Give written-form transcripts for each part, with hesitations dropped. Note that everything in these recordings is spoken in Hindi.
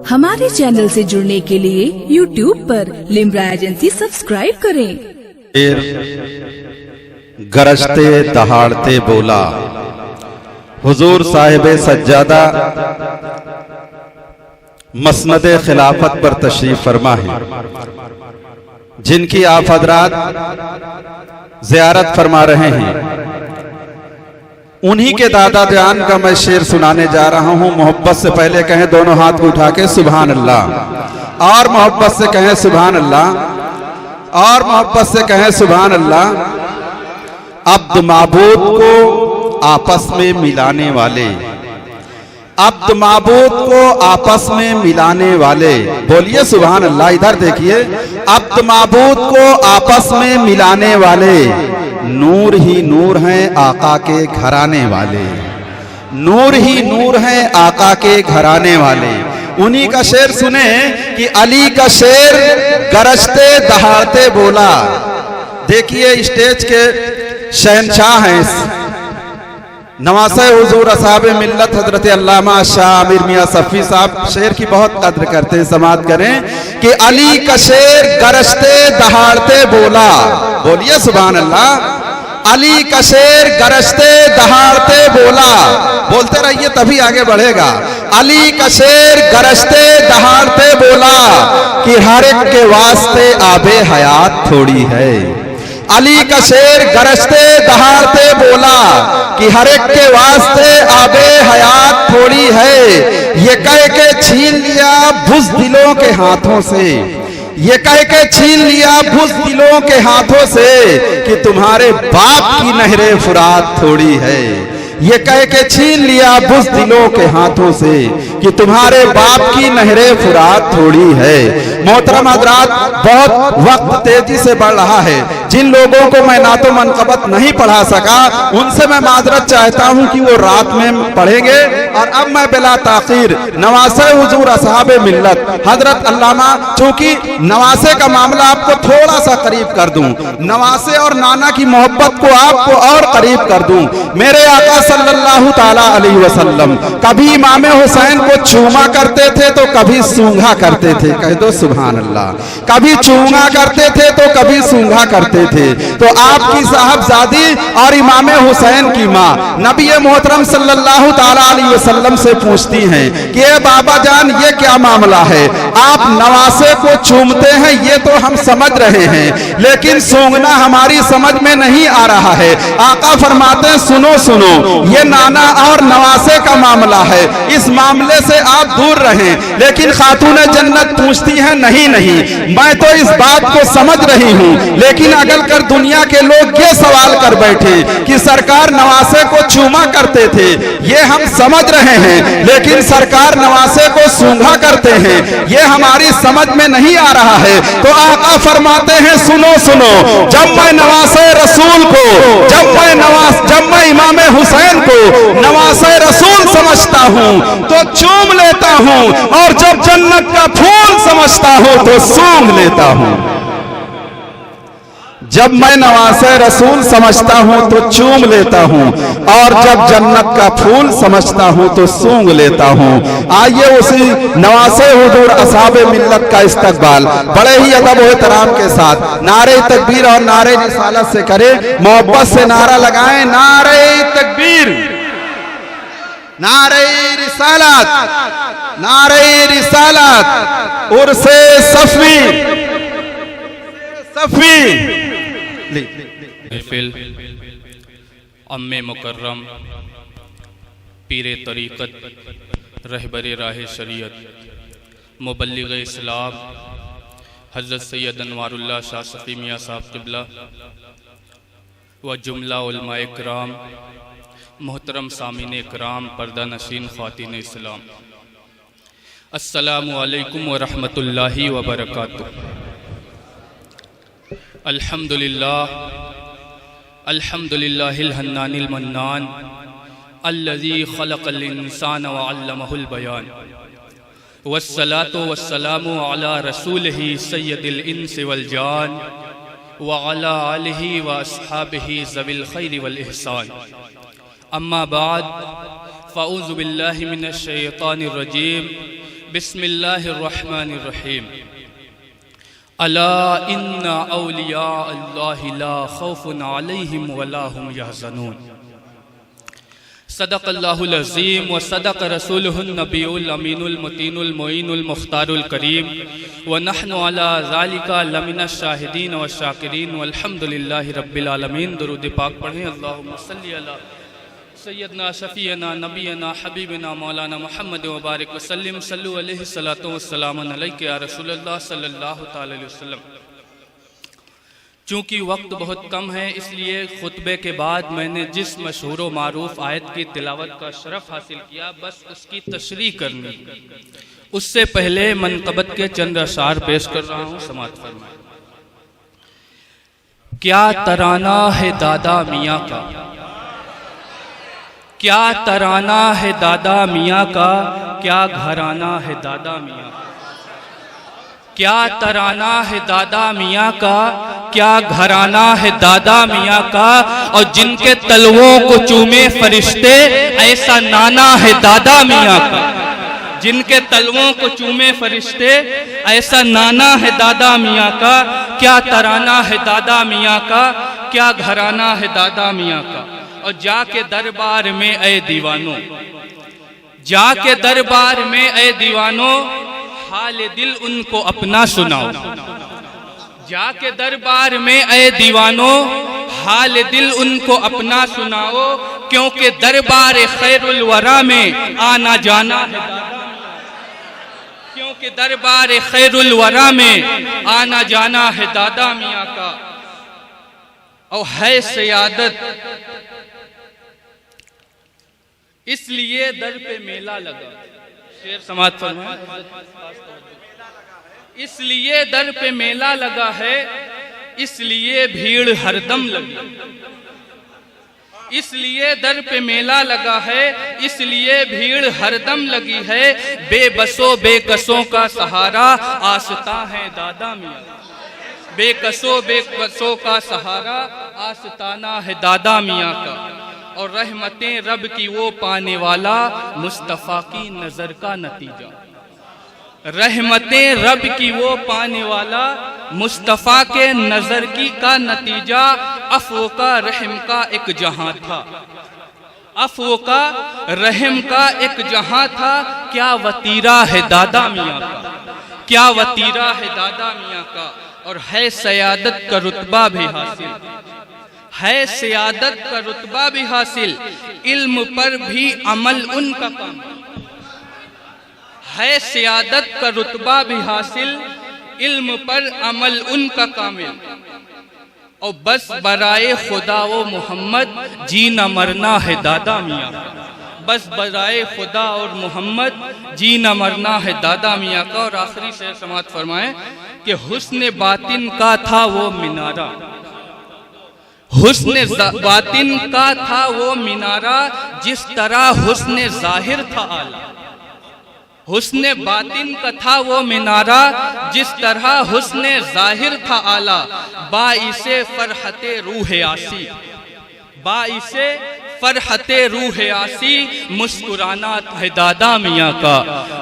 हमारे चैनल से जुड़ने के लिए YouTube पर लिम्रा एजेंसी सब्सक्राइब करें। गरजते दहाड़ते बोला, हुजूर साहिब सज्जादा मसनदे खिलाफत पर तशरीफ फरमा है, जिनकी आप हजरात ज़ियारत फरमा रहे हैं। उन्हीं के दादा जान का मैं शेर सुनाने जा रहा हूं। मोहब्बत से पहले कहें दोनों हाथ को उठा के सुभान अल्लाह, और मोहब्बत से कहें सुभान अल्लाह, और मोहब्बत से कहें सुभान अल्लाह। अब्द माबूद को आपस में मिलाने वाले, अब्द माबूद को आपस में मिलाने वाले, बोलिए सुभान अल्लाह। इधर देखिए, अब्द माबूद को आपस में मिलाने वाले नूर ही नूर हैं आका के घराने वाले, नूर ही नूर हैं आका के घराने वाले। उन्हीं का शेर सुने कि अली का शेर गरजते दहाड़ते बोला। देखिए, स्टेज के शहनशाह हैं नवासे हुजूर असहाबे मिल्लत हजरत अल्लामा शाह आमिर मियां सफ़ी साहब शेर की बहुत कद्र करते हैं। समात करें कि अली का शेर गरजते दहाड़ते बोला, बोलिए सुभान अल्लाह। अली का शेर गरजते दहाड़ते बोला, बोलते रहिए तभी आगे बढ़ेगा। अली का शेर गरजते दहाड़ते बोला कि हर एक के वास्ते आबे हयात थोड़ी है। अली का शेर गरजते दहाड़ते बोला कि हर एक के वास्ते आबे हयात थोड़ी है। ये कह के छीन लिया बुज़दिलों के हाथों से, ये कह के छीन लिया बुज़दिलों के हाथों से कि तुम्हारे बाप की नहरे फुरात थोड़ी है। ये कह के छीन लिया बुज़दिलों के हाथों से कि तुम्हारे बाप की नहरे फुरात थोड़ी है। मोहतरम हज़रात, बहुत वक्त तेजी से बढ़ रहा है। जिन लोगों को मैं नातो मनक़बत नहीं पढ़ा सका, उनसे मैं माजरत चाहता हूं कि वो रात में पढ़ेंगे। और अब मैं बिला ताखीर नवासे हुजूर असहाबे मिल्लत हजरत अल्लामा, चूंकि नवासे का मामला आपको थोड़ा सा करीब कर दूं, नवासे और नाना की मोहब्बत को आपको और करीब कर दूं। मेरे आका सल्लल्लाहु ताला अलैहि वसल्लम कभी इमाम हुसैन को चूमा करते थे तो कभी सूंघा करते थे, कह दो सुभान अल्लाह। कभी चूमा करते थे तो कभी सूंघा करते थे। तो आपकी साहबजादी और इमाम हुसैन की माँ नबी मोहतरम सल्लल्लाहु ताला अलैहि वसल्लम से पूछती हैं कि ए बाबा जान, ये क्या मामला है? आप नवासे को चूमते हैं ये तो हम समझ रहे हैं, लेकिन सूंघना हमारी समझ में नहीं आ रहा है। आका फरमाते हैं सुनो सुनो, ये नाना और नवासे का मामला है, इस मामले से आप दूर रहें। लेकिन खातून जन्नत पूछती हैं नहीं नहीं, मैं तो इस बात को समझ रही हूँ, लेकिन अगर कर दुनिया के लोग ये सवाल कर बैठे कि सरकार नवासे को चूमा करते थे, ये हम समझ रहे हैं, लेकिन सरकार नवासे को सूंघा करते हैं, ये हमारी समझ में नहीं आ रहा है। तो आका फरमाते हैं सुनो सुनो, जब मैं नवासे रसूल को, जब मैं इमाम हुसैन को नवासे रसूल समझता हूँ तो चूम लेता हूँ, और जब जन्नत का फूल समझता हूँ तो सूंघ लेता हूँ। जब मैं नवासे रसूल समझता हूँ तो चूम लेता हूँ, और जब जन्नत का फूल समझता हूँ तो सूंघ लेता हूँ। आइए उसी नवासे हुजूर असहाबे मिल्लत का इस्तकबाल बड़े ही अदब और एहतराम के साथ नारे तकबीर और नारे रिसालत से करें। मोहब्बत से नारा लगाएं, नारे तकबीर, नारे रिसालत, नारे रिसालत, उर्से सफ़ी सफ़ी। अम्मे मुकर्रम पीरे तरीक़त रहबरे राह शरीयत मुबल्लिग़ इस्लाम हज़रत सैयद अनवारुल्लाह शाह सफ़ी मियां साहब क़िबला व जुमला उलमाए किराम, मोहतरम सामीन किराम, पर्दा नशीन ख़वातीन इस्लाम, अस्सलामु अलैकुम व रहमतुल्लाहि व बरकातुहू। अल्हम्दुलिल्लाह अल्हम्दुलिल्लाहिल हन्नानिल मन्नान अल्लज़ी खलक़ल इंसान व अल्लमहुल बयान वस्सलातु वस्सलामु अला रसूलिही सय्यदिल इंस वल जान व अला आलिही व अस्हाबिही ज़विल खैरि वल इहसान। अम्मा बाद फ़अऊज़ु बिल्लाहि मिनश शैतानिर रजीम बिस्मिल्लाहिर रहमानिर रहीम अला इन्ना औलिया अल्लाहि ला खौफुन अलैहिम वला हुम यहज़नून। सदक़ल्लाहुल अज़ीम व सदक़ रसूलुहुन नबियुल अमीनुल मुतीनुल मुईनुल मुख्तारुल करीम व नहनु अला ज़ालिका लमिनश शाहिदीन व शाकिरीन वल्हम्दुलिल्लाहि रब्बिल आलमीन। दुरूद पाक पढ़ें। अल्लाहुम्मा सल्लि अला सय्यदना शफ़ीअना नबीना हबीबना मौलाना मुहम्मद व बारिक वसल्लिम सल्लु अलैहि सलातो वस्सलाम अलैका या रसूलल्लाह सल्लल्लाहु तआला अलैहि वसल्लम। चूँकि वक्त बहुत कम है, इसलिए खुतबे के बाद मैंने जिस मशहूर व मारूफ आयत की तिलावत का शरफ हासिल किया, बस उसकी तशरीह करनी। उससे पहले मनक़बत के चंद अशार पेश कर रहा हूँ, समाअत फरमाएं। क्या तराना है दादा मियाँ का, क्या तराना है दादा मियाँ का, क्या घराना है दादा मियाँ का। क्या तराना है दादा मियाँ का, क्या घराना है दादा मियाँ का। और जिनके तलवों को चूमे फरिश्ते, ऐसा नाना है दादा मियाँ का। जिनके तलवों को चूमे फरिश्ते, ऐसा नाना है दादा मियाँ का। क्या तराना है दादा मियाँ का, क्या घराना है दादा मियाँ का। और जाके दरबार में ऐ दीवानों, जाके दरबार में ऐ दीवानों, हाल दिल उनको अपना सुनाओ। जाके दरबार में ऐ दीवानों, हाल दिल उनको अपना सुनाओ। क्योंकि दरबार खैरुल वरा में आना जाना है दादा, क्योंकि दरबार खैरुल वरा में आना जाना है दादा मियाँ का। और है सियादत इसलिए दर पे मेला लगा। शेर समाअत फरमाएं। इसलिए दर पे मेला लगा है, इसलिए भीड़ हरदम लगी। इसलिए दर पे मेला लगा है, इसलिए भीड़ हरदम लगी है। बेबसों बेकसों का सहारा आस्ता है दादा मियाँ। बेकसों बेकसों का सहारा आस्ताना है दादा मियाँ का। और रहमतें रब की वो पाने वाला, मुस्तफ़ा की नज़र का नतीजा। रहमतें रब की वो पाने वाला, मुस्तफ़ा के नज़र की का नतीजा। अफ़्व का रहम का एक जहां था, अफ़्व का रहम का एक जहां था। क्या वतीरा है दादा मियाँ का, क्या वतीरा है दादा मियाँ का। और है सयादत का रुतबा भी हासिल, है सियादत का रुतबा भी हासिल। इल्म पर भी अमल उनका काम, है सियादत का रुतबा भी हासिल। इल्म पर अमल उनका कामिल। और बस बराए खुदा वो मोहम्मद, जीना मरना है दादा मियाँ का। बस बराए खुदा और मोहम्मद, जीना मरना है दादा मियाँ का। और आखिरी शेर समाअत फरमाएं कि हुस्न बातिन का था वो मिनारा, हुस्न बातिन का था वो मिनारा। जिस तरह हुस्न जाहिर था आला, हुस्न बातिन का था वो मिनारा। जिस तरह हुस्न जाहिर था आला। बाइसे फरहते रूह आसी, बाइसे फरहते रूह आसी। मुस्कुराना है दादा मियाँ का,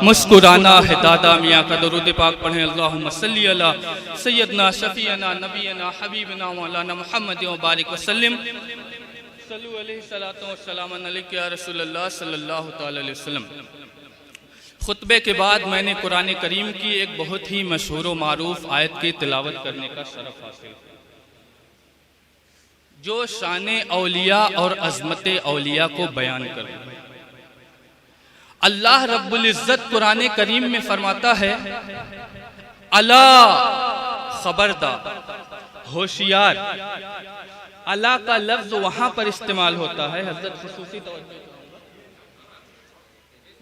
मुस्कुराना है दादा मियाँ का। दुरूद पाक पढ़ें। अल्लाहुम्मा सल्लि अला सय्यदना शफ़ीअना नबीना हबीबना मौलाना मुहम्मद व बारिक वसल्लिम सल्लु अलैहि सलातो वस्सलाम अलैका या रसूलल्लाह सल्लल्लाहु तआला अलैहि वसल्लम। खुतबे के बाद मैंने कुरान करीम की एक बहुत ही मशहूर व मारूफ आयत की तिलावत करने का शरफ हासिल किया, जो शान औलिया और अज़मत औलिया को बयान कर। अल्लाह रब्बुल इज़्ज़त कुरान करीम में फरमाता है, अला खबरदार, होशियार। अला का लफ्ज वहां पर इस्तेमाल होता है हज़रत खुसूसी तवज्जो,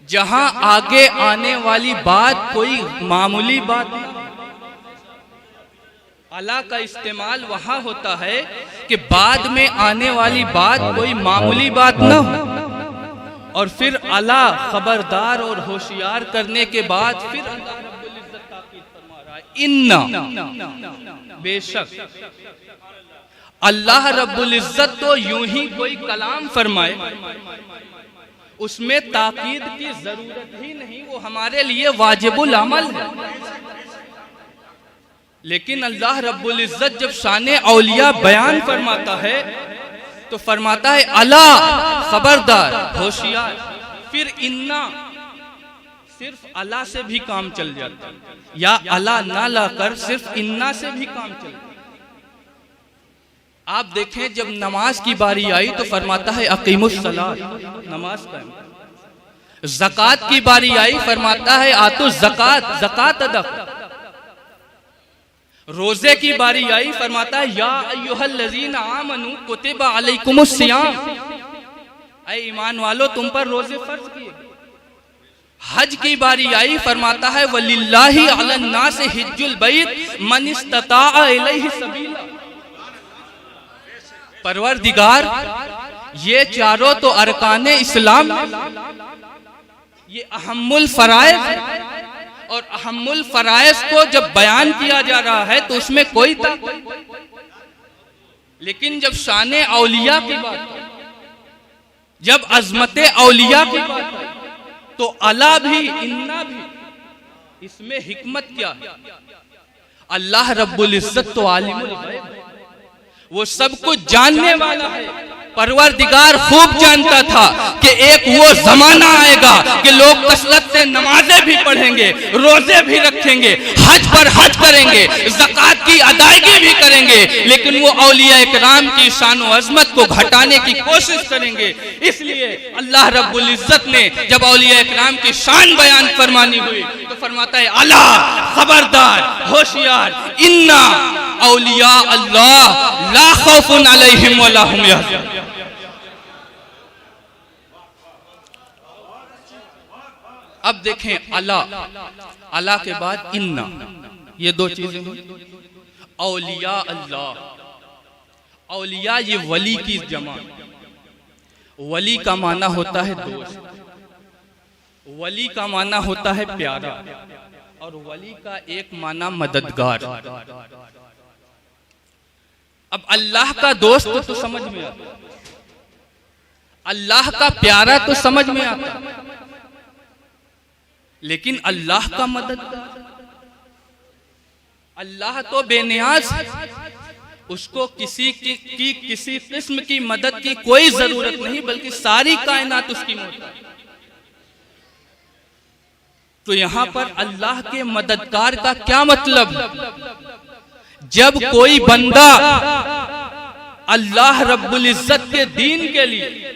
जहां आगे आने वाली बात कोई मामूली बात नहीं। अला का इस्तेमाल वहां होता है कि बाद में आने वाली बात कोई मामूली बात न हो। और फिर अला खबरदार और होशियार करने के बाद फिर अल्लाह रब्बुल इज़्ज़त ताकीद फरमा रहा है, इन्ना, बेशक। अल्लाह रब्बुल इज़्ज़त तो यूं ही कोई कलाम फरमाए, उसमें ताकीद की जरूरत ही नहीं, वो हमारे लिए वाजिबुल अमल है। लेकिन अल्लाह रब्बुल इज्जत जब शाने औलिया बयान फरमाता है तो फरमाता है अला, खबरदार, होशियार। फिर इन्ना, सिर्फ अला से भी काम चल जाता है, या अला ना लाकर सिर्फ इन्ना से भी काम चल जाता है। आप देखें जब नमाज की बारी आई तो फरमाता है अकीमुस सलात, नमाज कायम। ज़कात की बारी आई फरमाता है आतु ज़कात, ज़कात अदा। रोजे की बारी आई फरमाता है या अय्युहल्लज़ीना आमनू कुतिबा अलैकुमुस सियाम, ऐ ईमान वालो तुम पर रोजे फर्ज किए। हज की बारी आई फरमाता है वलिल्लाहि अलन्नासि हिज्जुल बैत मन इस्तताअ इलैहि सबीला। परवरदिगार, ये चारों तो अरकाने इस्लाम, ये अहम्मुल फराइज़ है, और अहम्मुल फराइज़ को जब बयान किया जा रहा है तो उसमें कोई लेकिन जब शाने औलिया की बात, जब अजमते औलिया की बात तो अला भी इन्ना भी, इसमें हिकमत क्या है? अल्लाह रब्बुल इज्जत तो आलिमुल गैब, वो सब कुछ जानने वाला है। परवरदिगार खूब जानता था कि एक वो जमाना आएगा कि लोग कसरत से नमाजें भी पढ़ेंगे, रोजे भी रखेंगे, हज पर हज करेंगे, ज़कात की अदायगी भी करेंगे, लेकिन वो औलिया इकराम की शान व अज़मत को घटाने की कोशिश करेंगे। इसलिए अल्लाह रब्बुल इज्जत ने जब औलिया इकराम की शान बयान फरमानी हुई तो फरमाता है अला, खबरदार, होशियार, इन्ना औलिया अल्लाह ला खौफुन अलैहिम वला हुम यहज़नून। अब देखें अला, अला के बाद इन्ना, ये दो चीजें हुई। औलिया अल्लाह, औलिया ये वली की जमा। वली का माना होता है दोस्त, वली का माना होता है प्यारा, और वली का एक माना मददगार। अब अल्लाह का दोस्त तो समझ में आता, अल्लाह का प्यारा तो समझ में आता, लेकिन अल्लाह का मददगार, अल्लाह तो बेनियाज है, उसको किसी की किसी किस्म की मदद की कोई जरूरत नहीं, बल्कि सारी कायनात उसकी मोहताज। तो यहां पर अल्लाह के मददगार का क्या मतलब? जब कोई बंदा अल्लाह रब्बुल इज्जत के दीन के लिए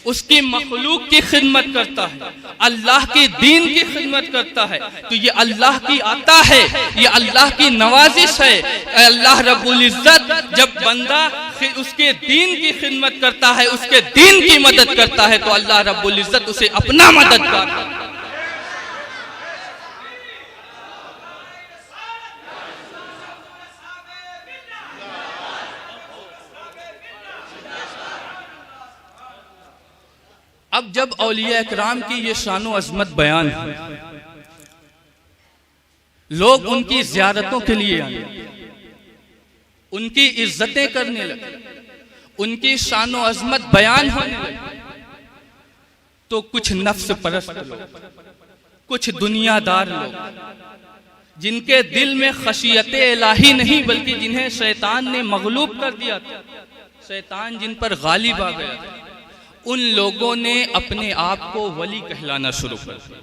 उसकी मखलूक की खिदमत करता है, अल्लाह के दीन की खिदमत करता है, तो ये अल्लाह की आता है, ये अल्लाह की नवाजिश है। अल्लाह रब्बुल इज्जत जब बंदा उसके दीन की खिदमत करता है, उसके दीन की मदद करता है, तो अल्लाह रब्बुल इज्जत उसे अपना मददगार करता है। अब जब औलिया इकराम की ये शान व अज़मत बयान है, लोग उनकी ज़ियारतों के लिए आए, उनकी इज्जतें करने लगे, उनकी शान व अज़मत बयान होने लगे, तो कुछ नफ्स परस्त लोग, कुछ दुनियादार लोग, जिनके दिल में खशियत इलाही नहीं, बल्कि जिन्हें शैतान ने मगलूब कर दिया था, शैतान जिन पर गालिब आ गया था, उन लोगों ने अपने आप को वली कहलाना शुरू कर दिया।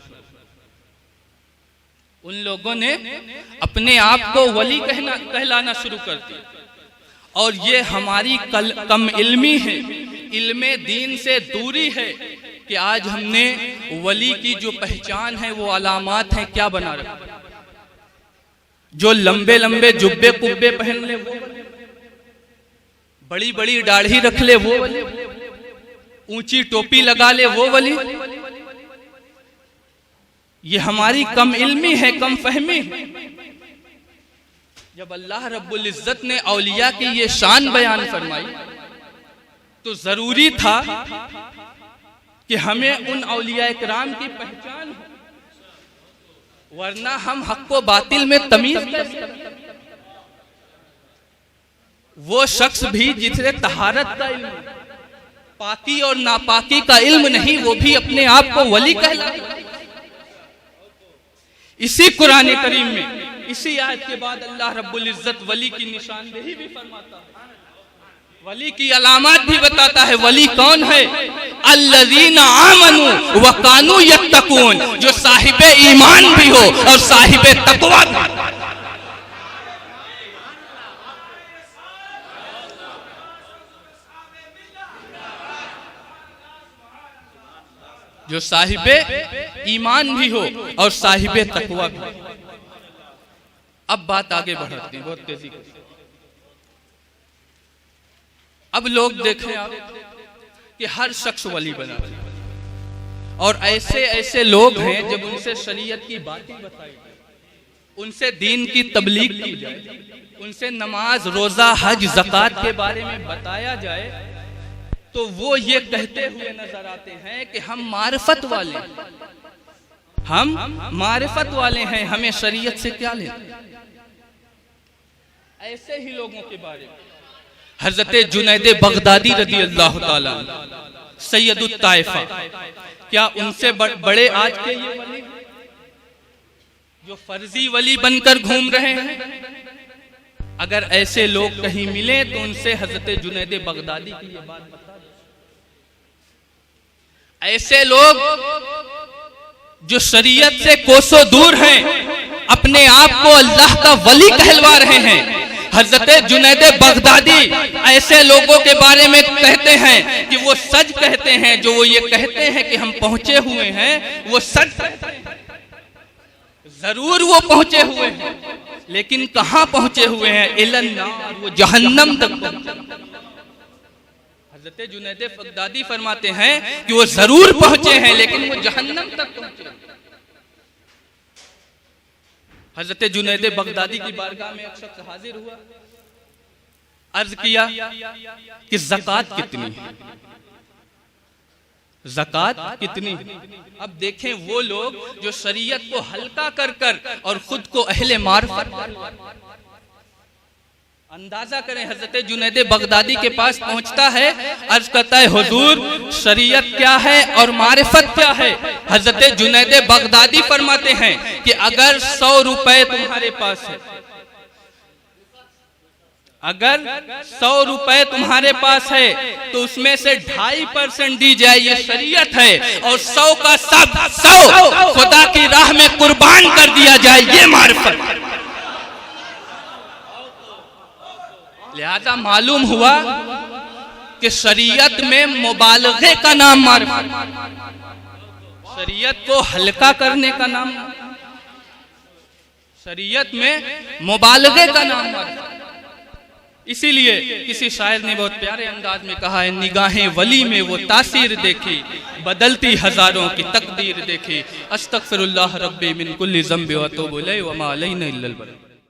उन लोगों ने अपने आप को वली कहलाना शुरू कर दिया। और ये हमारी कम इल्मी है, इल्मे दीन से दूरी है कि आज हमने वली की जो पहचान है, वो अलामात हैं, क्या बना रखा। जो लंबे लंबे जुब्बे कुब्बे पहन ले वो, बड़ी बड़ी दाढ़ी रख ले वो, ऊंची टोपी लगा ले वो वली। ये हमारी कम इल्मी है, कम फहमी है। जब अल्लाह रब्बुल इज्जत ने औलिया की ये शान बयान फरमाई तो जरूरी था कि हमें उन औलिया इकराम की पहचान हो, वरना हम हक को बातिल में तमीज कैसे करें। वो शख्स भी जिसे तहारत का इल्म, पाकी और नापाकी का इल्म नहीं, वो भी अपने आप को वली कहलाता है। इसी कुरान करीम में इसी आयत के बाद अल्लाह रब्बुल इज्जत वली की निशानदेही भी फरमाता है, वली की अलामत भी बताता है। वली कौन है? अल्लज़ीना आमनू व कानू यत्तकून, जो साहिबे ईमान भी हो और साहिबे तकवा भी। जो साहिबे ईमान भी हो और साहिबे तकवा भी। अब बात आगे बढ़ाते हैं बहुत तेजी से। अब लोग देखें आप कि हर शख्स वली बना है, और ऐसे ऐसे लोग हैं जब उनसे शरीयत की बातें बताई, उनसे दीन की तबलीग की जाए, उनसे नमाज रोजा हज ज़कात के बारे में बताया जाए, तो वो ये कहते हुए नजर आते हैं कि हम मारिफत वाले, हम मारिफत वाले हैं, हमें शरीयत से क्या लेना। ऐसे ही लोगों के बारे में हजरत जुनैद बगदादी रदी अल्लाह ताला सैयदुत ताइफा, क्या उनसे बड़े आज के ये वली जो फर्जी वली बनकर घूम रहे हैं? अगर ऐसे लोग कहीं मिले तो उनसे हजरत जुनैद बगदादी की ये बात बता दें। ऐसे लोग जो शरीयत से कोसों दूर हैं, अपने आप को अल्लाह का वली कहलवा रहे हैं, हजरत जुनैद बगदादी ऐसे लोगों के बारे में कहते हैं कि वो सच कहते हैं, जो वो ये कहते हैं कि हम पहुंचे हुए हैं, वो सच कहते हैं। जरूर वो पहुंचे हुए हैं, लेकिन कहां पहुंचे हुए हैं? इलन नार, वो जहन्नम तक पहुंचे। हजरत जुनैद बगदादी फरमाते हैं कि वो जरूर पहुंचे हैं, लेकिन वो जहन्नम तक पहुंचे। हजरत जुनैद बगदादी की बारगाह में एक शख्स हाजिर हुआ, अर्ज किया कि ज़कात कितनी है, ज़कात कितनी है। अब देखें वो लोग जो शरीयत को हल्का कर कर और खुद को अहले मारिफत, अंदाजा करें, हजरत जुनैद बगदादी के पास पहुंचता है, अर्ज करता है हुजूर शरीयत क्या है और मारिफत क्या है? हजरत जुनैद बगदादी फरमाते हैं कि अगर 100 रुपए तुम्हारे पास है, अगर 100 रुपए तुम्हारे पास है तो उसमें से 2.5% दी जाए, ये शरीयत है, और 100 का सब 100 खुदा की राह में कुर्बान कर दिया जाए, ये मारिफत। लिहाजा मालूम हुआ कि शरीयत में मुबालगे का नाम मारिफत, शरीयत को हल्का करने का नाम, शरीयत में मुबालगे का नाम मारिफत। इसीलिए किसी शायर ने बहुत प्यारे अंदाज में कहा है, निगाहें वली में वो तासीर देखी, बदलती हजारों की तकदीर देखी। अस्तगफिरुल्लाह रब्बी मिन कुल्ली ज़ंबि व अतूबु इलैहि व मा अलैना इल्लल बलाग।